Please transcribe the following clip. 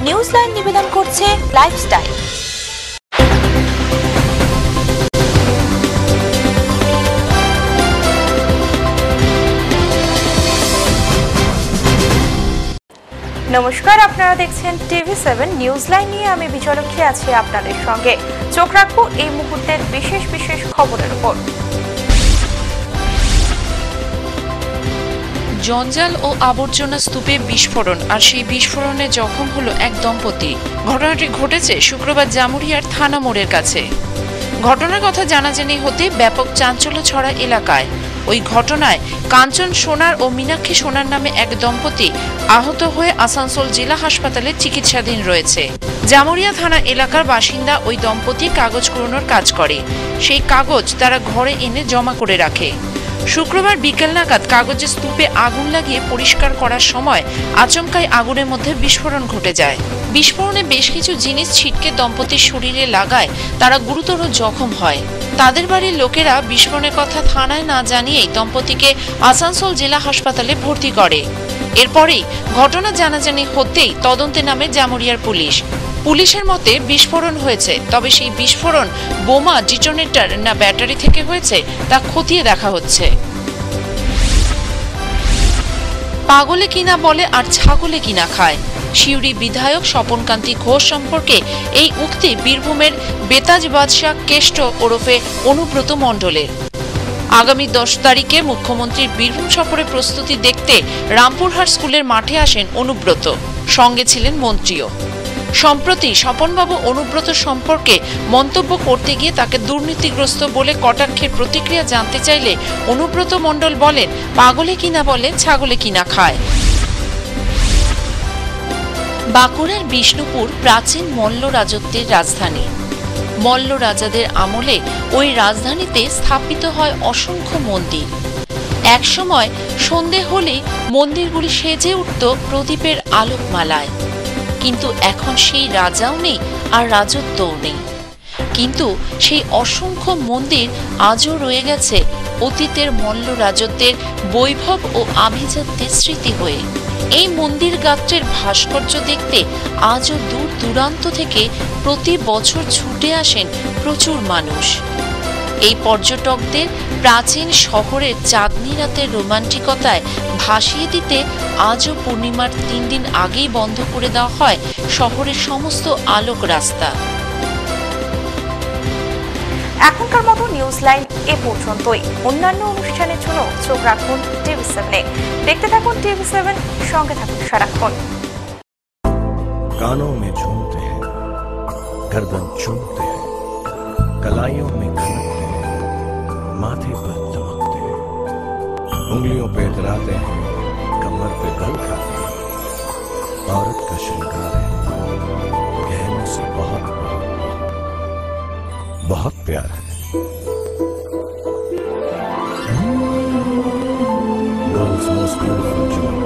নিউজলাইন নিবেদন করছে লাইফস্টাইল। নমস্কার, আপনারা দেখছেন TV7 নিউজলাইন নিয়ে আমি বিজয়লক্ষ্মী আছি আপনাদের সঙ্গে। চোখ রাখবো এই মুহূর্তের বিশেষ বিশেষ খবরের উপর। জঞ্জাল ও আবর্জনা স্তূপে বিস্ফোরণ, আর সেই বিস্ফোরণে জখম হলো এক দম্পতি। ঘটনাটি ঘটেছে শুক্রবার জামুরিয়ার থানা মোড়ের কাছে। ঘটনার কথা জানাজানি হতে ব্যাপক চাঞ্চল্য ছড়া এলাকায়। ওই ঘটনায় কাঞ্চন সোনার ও মীনাক্ষী সোনার নামে এক দম্পতি আহত হয়ে আসানসোল জেলা হাসপাতালে চিকিৎসাধীন রয়েছে। জামুরিয়া থানা এলাকার বাসিন্দা ওই দম্পতি কাগজ কুড়োনোর কাজ করে। সেই কাগজ তারা ঘরে এনে জমা করে রাখে। শুক্রবার বিকেল নাগাদ কাগজের স্তূপে আগুন লাগিয়ে পরিষ্কার করার সময় আচমকাই আগুনের মধ্যে বিস্ফোরণ ঘটে যায়। বিস্ফোরণে বেশ কিছু জিনিস ছিটকে দম্পতির শরীরে লাগায় তারা গুরুতর জখম হয়। তাদের বাড়ির লোকেরা বিস্ফোরণের কথা থানায় না জানিয়েই দম্পতিকে আসানসোল জেলা হাসপাতালে ভর্তি করে। এরপরেই ঘটনা জানাজানি হতেই তদন্তে নামে জামুরিয়ার পুলিশ। পুলিশের মতে বিস্ফোরণ হয়েছে, তবে সেই বিস্ফোরণ বোমা, ডিটোনেটর না ব্যাটারি থেকে হয়েছে তা খতিয়ে দেখা হচ্ছে। পাগলে কিনা বলে আর ছাগলে কিনা খায়, সিউড়ি বিধায়ক স্বপনকান্তি ঘোষ সম্পর্কে এই উক্তি বীরভূমের বেতাজ বাদশাহ কেষ্ট ওরফে অনুব্রত মণ্ডলের। আগামী 10 তারিখে মুখ্যমন্ত্রীর বীরভূম সফরের প্রস্তুতি দেখতে রামপুরহাট স্কুলের মাঠে আসেন অনুব্রত, সঙ্গে ছিলেন মন্ত্রীও। সম্প্রতি স্বপনবাবু অনুব্রত সম্পর্কে মন্তব্য করতে গিয়ে তাকে দুর্নীতিগ্রস্ত বলে কটাক্ষের প্রতিক্রিয়া জানতে চাইলে অনুব্রত মণ্ডল বলেন, পাগলে কিনা বলে ছাগলে কিনা খায়। বাঁকুড়ার বিষ্ণুপুর প্রাচীন মল্ল রাজত্বের রাজধানী। মল্ল রাজাদের আমলে ওই রাজধানীতে স্থাপিত হয় অসংখ্য মন্দির। একসময় সন্ধে হলেই মন্দিরগুলি সেজে উঠত প্রদীপের আলোকমালায়। কিন্তু এখন সেই রাজাও নেই আর রাজত্বও নেই। কিন্তু সেই অসংখ্য মন্দির আজও রয়ে গেছে অতীতের মল্ল রাজত্বের বৈভব ও আভিজাত্যের স্মৃতি হয়ে। এই মন্দির গাত্রের ভাস্কর্য দেখতে আজও দূর দূরান্ত থেকে প্রতি বছর ছুটে আসেন প্রচুর মানুষ। এই পর্যটকদের প্রাচীন শহরের চাঁদনি রাতের রোমান্টিকতায় ভাসিয়ে দিতে আজও পূর্ণিমার 3 দিন আগেই বন্ধ করে দেওয়া হয় শহরের সমস্ত আলোক রাস্তা। এখনকার মতো নিউজলাইন এ পর্যন্তই। অন্যান্য অনুষ্ঠানের জন্য চোখ রাখুন TV7-এ। দেখতে থাকুন TV7, সঙ্গে থাকুন সারাক্ষণ। कानों में झूमते हैं, गर्दन चूमते हैं, कलाइयों में खनकते हैं, माथे पर दमकते हैं, उंगलियों पे इतराते हैं, कमर पे बल खाते हैं। औरत का श्रृंगार है, गहनों से बहुत बहुत प्यार है। World's most beautiful jewel.